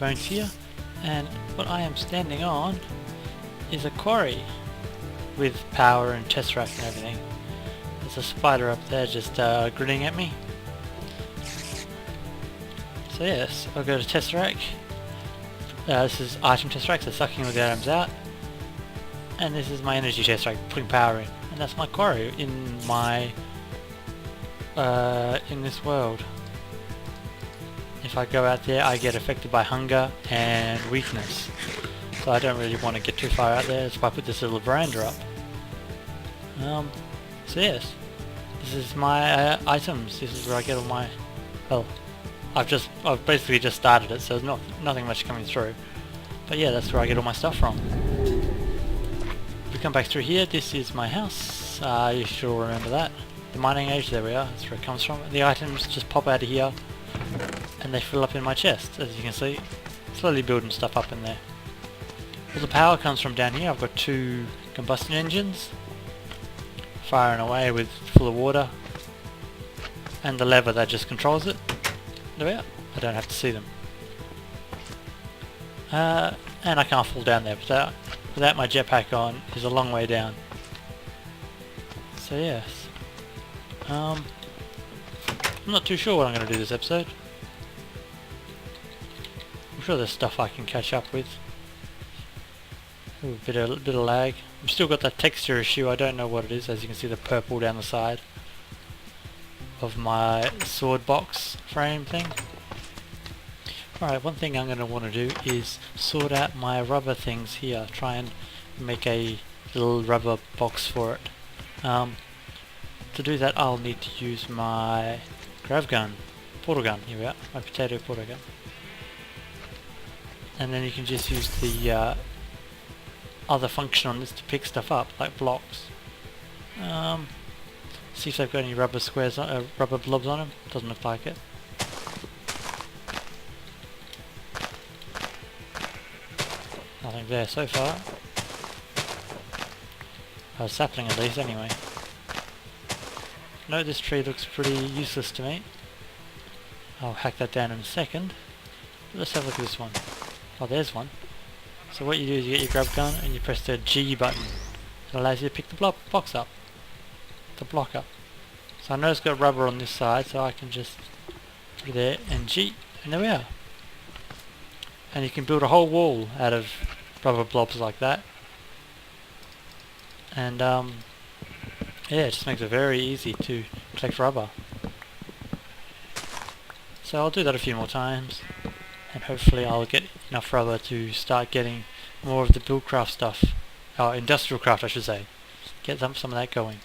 bones here, and what I am standing on is a quarry with power and tesseract and everything. There's a spider up there just grinning at me. So yes, I'll go to tesseract. This is item tesseract, so sucking all the items out. And this is my energy tesseract, putting power in. And that's my quarry in my in this world. If I go out there, I get affected by hunger and weakness. So I don't really want to get too far out there, so I put this little veranda up. So yes, this is my items. This is where I get all my... well, I've basically just started it, so there's nothing much coming through. But yeah, that's where I get all my stuff from. If we come back through here, this is my house. You should all remember that. The mining age, there we are, that's where it comes from. The items just pop out of here and they fill up in my chest, as you can see. Slowly building stuff up in there. All the power comes from down here. I've got 2 combustion engines firing away with full of water, and the lever that just controls it. There we are. I don't have to see them. And I can't fall down there without my jetpack on. Is a long way down. So yes. I'm not too sure what I'm going to do this episode. I'm sure there's stuff I can catch up with. Ooh, bit of lag. I've still got that texture issue. I don't know what it is. As you can see, the purple down the side of my sword box frame thing. Alright, one thing I'm going to want to do is sort out my rubber things here. Try and make a little rubber box for it. To do that, I'll need to use my grav gun, portal gun. Here we are, my potato portal gun. And then you can just use the other function on this to pick stuff up, like blocks. See if they've got any rubber squares, rubber blobs on them. Doesn't look like it. Nothing there so far. A sapling at least, anyway. No, this tree looks pretty useless to me. I'll hack that down in a second. Let's have a look at this one. Oh, there's one. So what you do is you get your grab gun and you press the G button. It allows you to pick the box up. The block up. So I know it's got rubber on this side, so I can just put it there and G, and there we are. And you can build a whole wall out of rubber blobs like that. And yeah, it just makes it very easy to collect rubber. So I'll do that a few more times, and hopefully I'll get enough rubber to start getting more of the buildcraft stuff. Industrial craft, I should say. Get some of that going.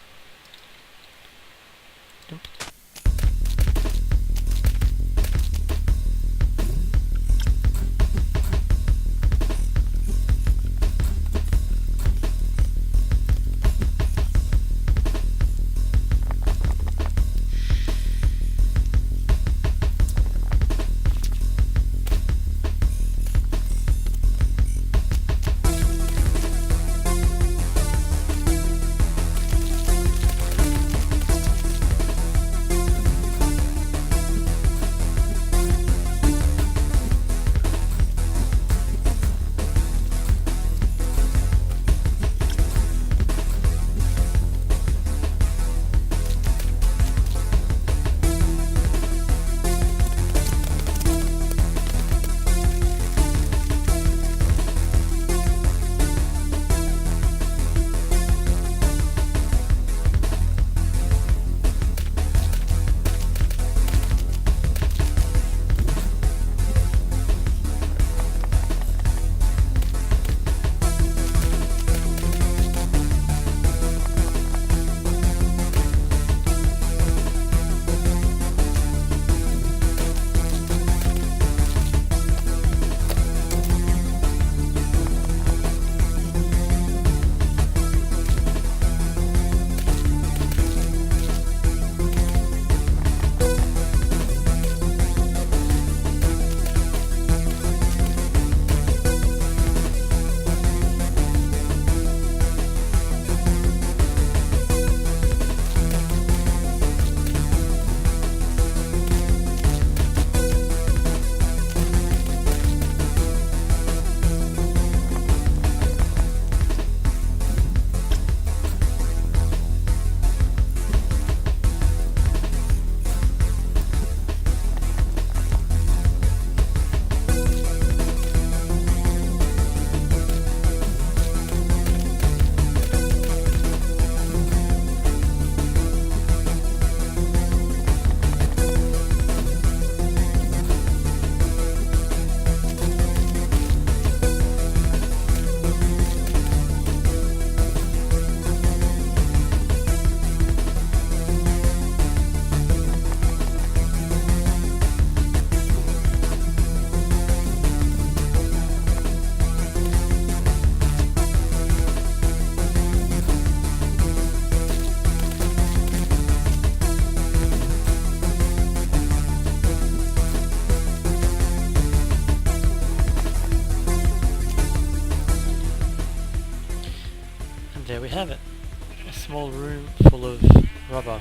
rubber.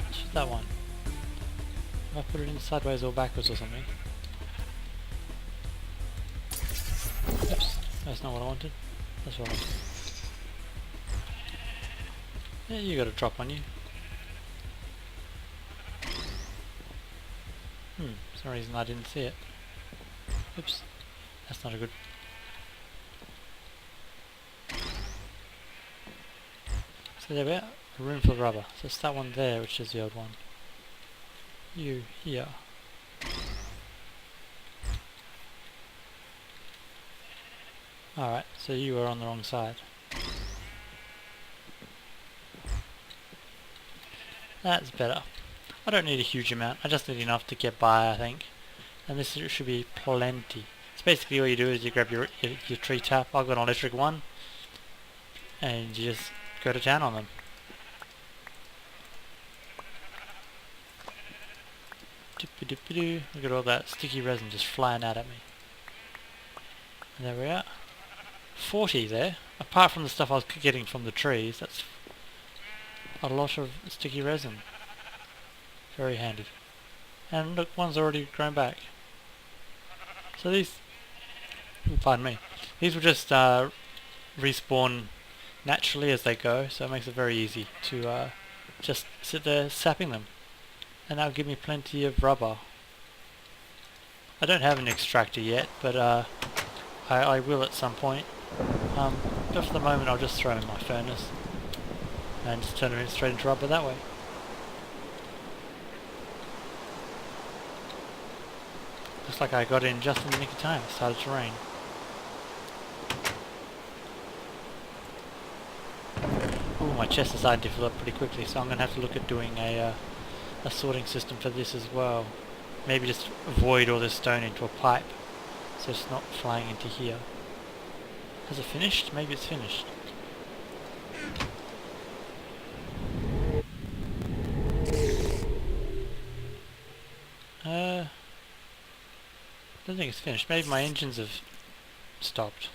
Let's use that one. I put it in sideways or backwards or something. Oops, that's not what I wanted. That's what I wanted. Yeah, you got a drop on you. For some reason I didn't see it. Oops, that's not a good... So there we are, a room for rubber. So it's that one there, which is the old one. You here. Alright, so you were on the wrong side. That's better. I don't need a huge amount, I just need enough to get by, I think. And this should be plenty. So basically what you do is you grab your tree tap. I've got an electric one. And you just go to town on them. Look at all that sticky resin just flying out at me. And there we are. 40 there. Apart from the stuff I was getting from the trees, that's a lot of sticky resin. Very handy. And look, one's already grown back. So these, pardon me, these will just respawn naturally as they go, so it makes it very easy to just sit there sapping them. And that'll give me plenty of rubber. I don't have an extractor yet, but I will at some point. But for the moment I'll just throw in my furnace and just turn it straight into rubber that way. Looks like I got in just in the nick of time. It started to rain. Ooh, my chest is starting to fill up pretty quickly, so I'm going to have to look at doing a sorting system for this as well. Maybe just void all this stone into a pipe, so it's not flying into here. Has it finished? Maybe it's finished. I don't think it's finished. Maybe my engines have stopped.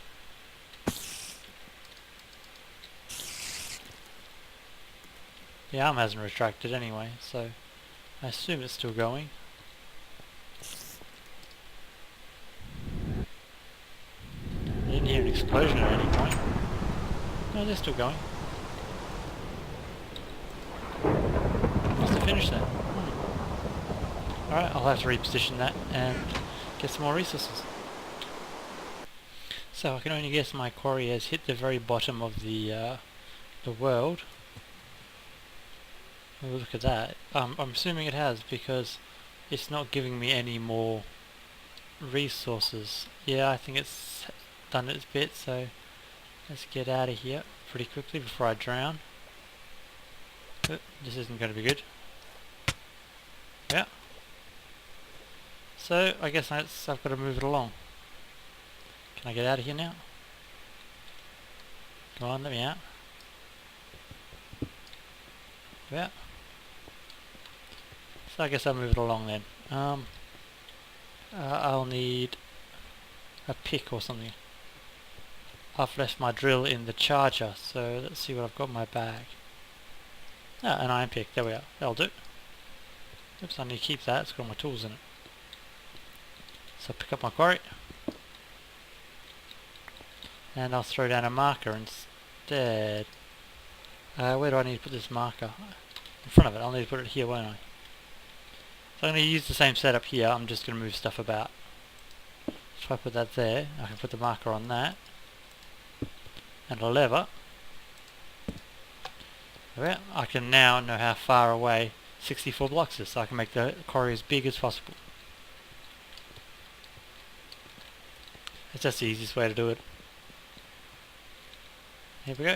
The arm hasn't retracted anyway, so I assume it's still going. I didn't hear an explosion at any point. No, they're still going. Must have finished that. Alright, I'll have to reposition that and get some more resources. So I can only guess my quarry has hit the very bottom of the world. Oh, look at that. I'm assuming it has because it's not giving me any more resources. Yeah, I think it's done its bit, so let's get out of here pretty quickly before I drown. Oh, this isn't going to be good. Yeah. So I guess I've got to move it along. Can I get out of here now? Come on, let me out. Yeah. So I guess I'll move it along then. I'll need a pick or something. I've left my drill in the charger, so let's see what I've got in my bag. Ah, an iron pick, there we are, that'll do. Oops, I need to keep that, it's got all my tools in it. So I'll pick up my quarry. And I'll throw down a marker instead. Where do I need to put this marker? In front of it, I'll need to put it here, won't I? So I'm going to use the same setup here, I'm just going to move stuff about. If I put that there, I can put the marker on that. And a lever. Well, I can now know how far away 64 blocks is, so I can make the quarry as big as possible. It's just the easiest way to do it. Here we go.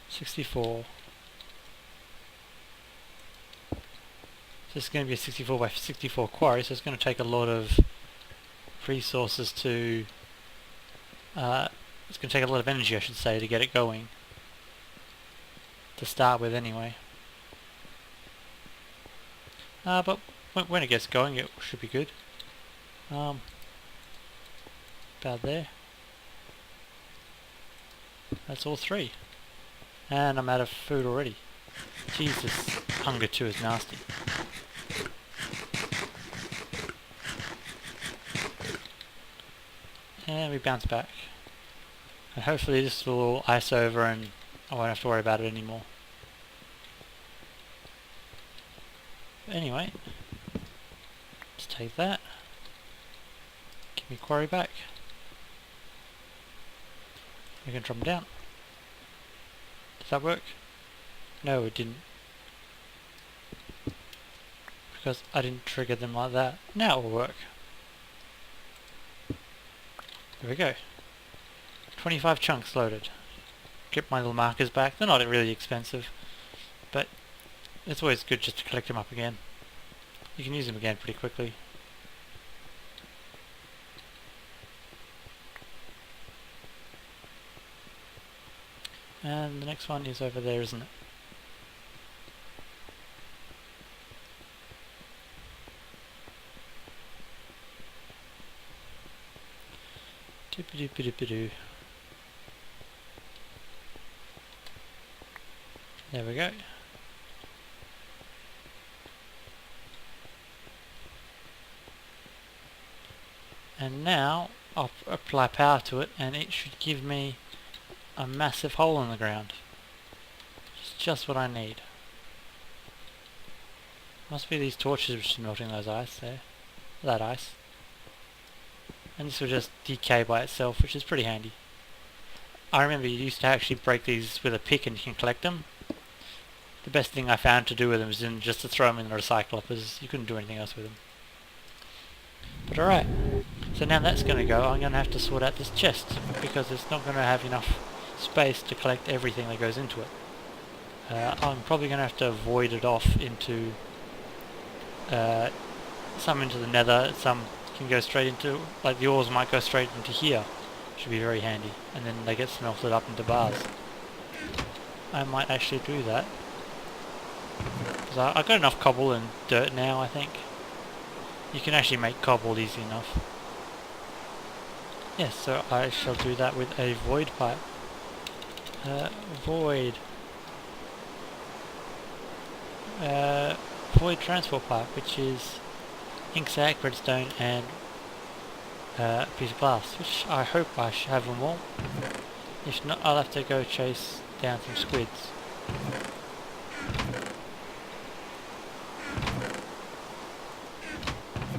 64. So it's going to be a 64 by 64 quarry, so it's going to take a lot of resources to... it's going to take a lot of energy, I should say, to get it going. To start with, anyway. But when it gets going, it should be good. About there. That's all three. And I'm out of food already. Jesus, hunger 2 is nasty. And we bounce back. And hopefully this will ice over and I won't have to worry about it anymore. But anyway, let's take that. Give me quarry back. We can drop them down. Does that work? No, it didn't. Because I didn't trigger them like that. Now it will work. There we go. 25 chunks loaded. Get my little markers back. They're not really expensive, but it's always good just to collect them up again. You can use them again pretty quickly. And the next one is over there, isn't it? Doop-a-doop-a-doop-a-doo. There we go. And now I'll apply power to it and it should give me a massive hole in the ground. It's just what I need. Must be these torches which are melting those ice there. That ice. And this will just decay by itself, which is pretty handy. I remember you used to actually break these with a pick and you can collect them. The best thing I found to do with them is just to throw them in the recycler because you couldn't do anything else with them. But alright, so now that's going to go. I'm going to have to sort out this chest because it's not going to have enough space to collect everything that goes into it. I'm probably going to have to void it off into some into the nether, some can go straight into, like the ores might go straight into here. Should be very handy, and then they get smelted up into bars. I might actually do that. Because I've got enough cobble and dirt now, I think. You can actually make cobble easy enough. Yes, so I shall do that with a void pipe. Void transport pipe, which is ink sac, redstone, and a piece of glass, which I hope I should have them all. If not, I'll have to go chase down some squids.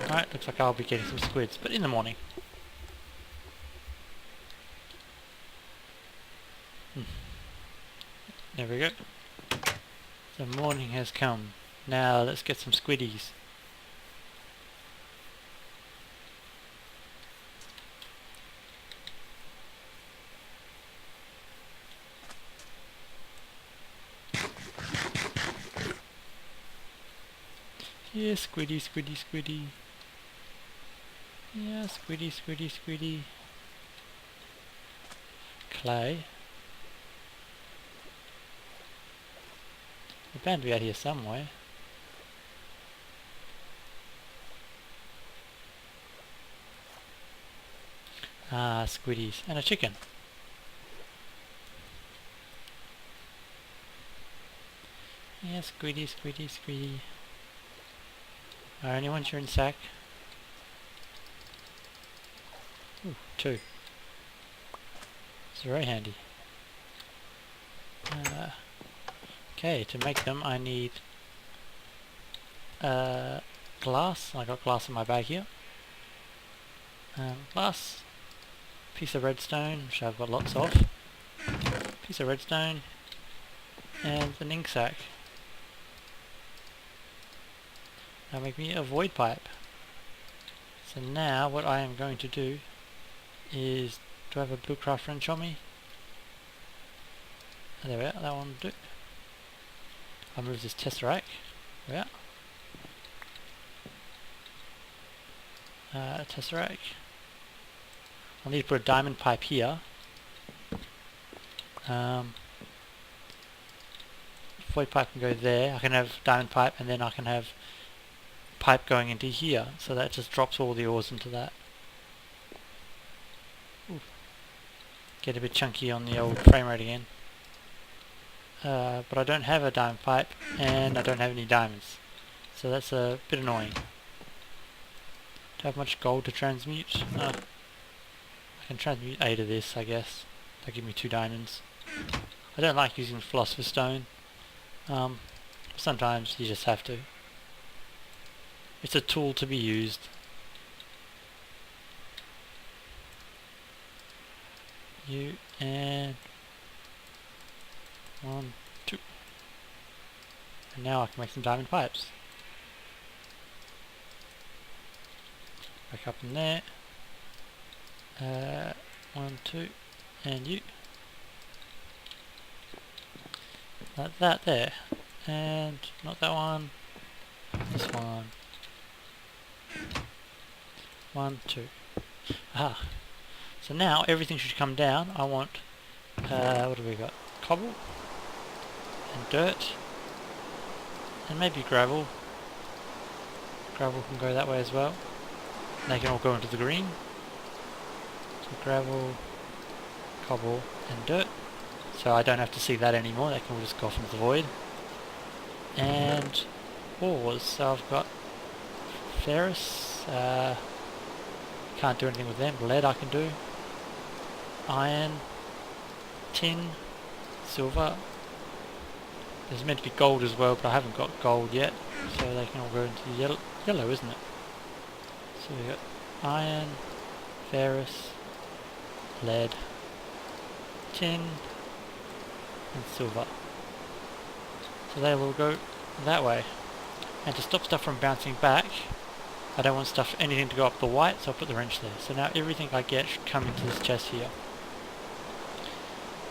Alright, looks like I'll be getting some squids, but in the morning. There we go. The morning has come. Now let's get some squiddies. Yeah, squiddy, squiddy, squiddy. Yeah, squiddy, squiddy, squiddy. Clay. They're bound to be out here somewhere. Ah, squiddies. And a chicken. Yeah, squiddy, squiddy, squiddy. Anyone you're in sack? Ooh, 2. It's very handy. Okay, to make them I need glass. I got glass in my bag here. Glass, piece of redstone, which I've got lots of. Piece of redstone, and an ink sac. That'll make me a void pipe. So now what I am going to do is, do I have a blue craft wrench on me? Oh, there we are, that one will do. I'll move this tesseract. There we are. Tesseract. I'll need to put a diamond pipe here. Void pipe can go there. I can have diamond pipe and then I can have pipe going into here, so that just drops all the ores into that. Ooh. Get a bit chunky on the old frame rate again. but I don't have a diamond pipe, and I don't have any diamonds. So that's a bit annoying. Don't have much gold to transmute. I can transmute 8 of this, I guess. That'll give me 2 diamonds. I don't like using Philosopher's Stone. Sometimes you just have to. It's a tool to be used. You and 1, 2. And now I can make some diamond pipes. Back up in there. 1, 2, and you. Like that there. And not that one. This one. 1, 2. Ah. So now everything should come down. I want, what have we got? Cobble. And dirt. And maybe gravel. Gravel can go that way as well. And they can all go into the green. So gravel, cobble, and dirt. So I don't have to see that anymore. They can all just go off into the void. And ores. So I've got ferrous. Can't do anything with them. Lead I can do. Iron, tin, silver. There's meant to be gold as well, but I haven't got gold yet, so they can all go into the yellow, isn't it? So we've got iron, ferrous, lead, tin, and silver. So they will go that way. And to stop stuff from bouncing back, I don't want anything to go up the white, so I'll put the wrench there. So now everything I get should come into this chest here.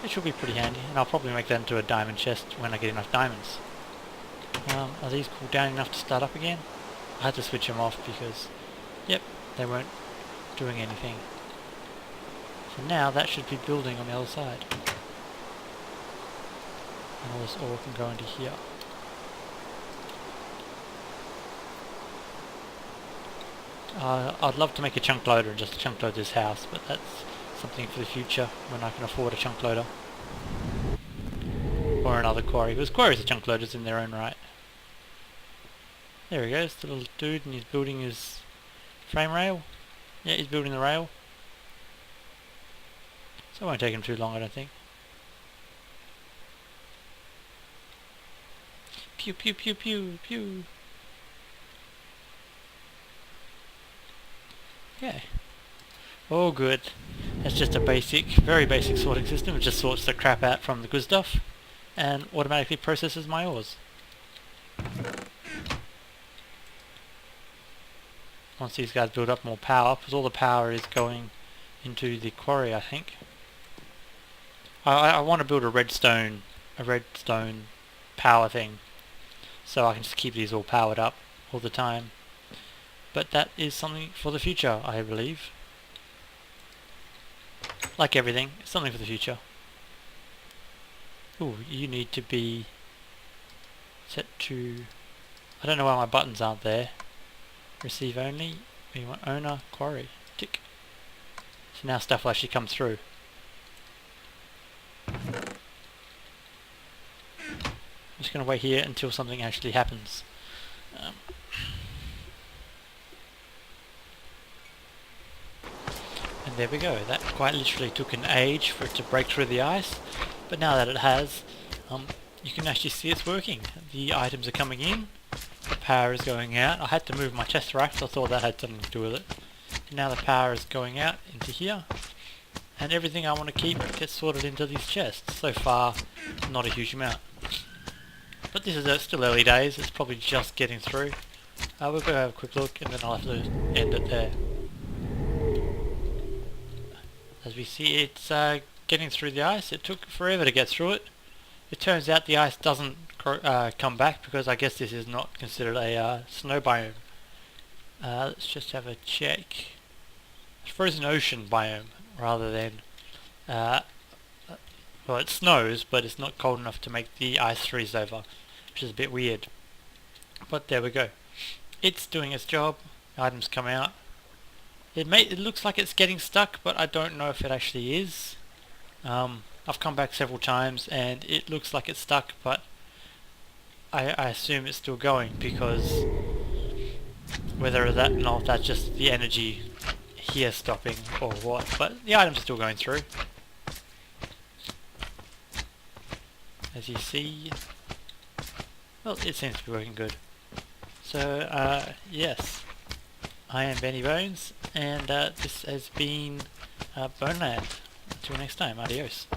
It should be pretty handy, and I'll probably make that into a diamond chest when I get enough diamonds. Are these cooled down enough to start up again? I had to switch them off because, yep, they weren't doing anything. So now that should be building on the other side. And all this ore can go into here. I'd love to make a chunk loader and just chunk load this house, but that's something for the future when I can afford a chunk loader. Or another quarry, because quarries are chunk loaders in their own right. There he goes, the little dude, and he's building his frame rail. Yeah, he's building the rail. So it won't take him too long, I don't think. Pew pew pew pew pew. Okay. Oh good. It's just a basic, very basic sorting system. It just sorts the crap out from the good stuff and automatically processes my ores. Once these guys build up more power, because all the power is going into the quarry, I think. I want to build a redstone power thing, so I can just keep these all powered up all the time. But that is something for the future, I believe. Like everything, it's something for the future. Ooh, you need to be set to... I don't know why my buttons aren't there. Receive only. We want owner, quarry. Tick. So now stuff will actually come through. I'm just going to wait here until something actually happens. And there we go. That quite literally took an age for it to break through the ice, but now that it has, you can actually see it's working. The items are coming in, the power is going out. I had to move my tesseract, I thought that had something to do with it. And now the power is going out into here, and everything I want to keep gets sorted into these chests. So far, not a huge amount. But this is still early days, it's probably just getting through. We'll go have a quick look and then I'll have to end it there. As we see, it's getting through the ice. It took forever to get through it. It turns out the ice doesn't come back because I guess this is not considered a snow biome. Let's just have a check. It's frozen ocean biome rather than... well, it snows, but it's not cold enough to make the ice freeze over, which is a bit weird. But there we go. It's doing its job. Items come out. It looks like it's getting stuck, but I don't know if it actually is. I've come back several times and it looks like it's stuck, but I assume it's still going, because whether that or not, that's just the energy here stopping or what, but the items are still going through. As you see, well, it seems to be working good. So, yes, I am Benny Bones, and this has been Boneland. Until next time, adios.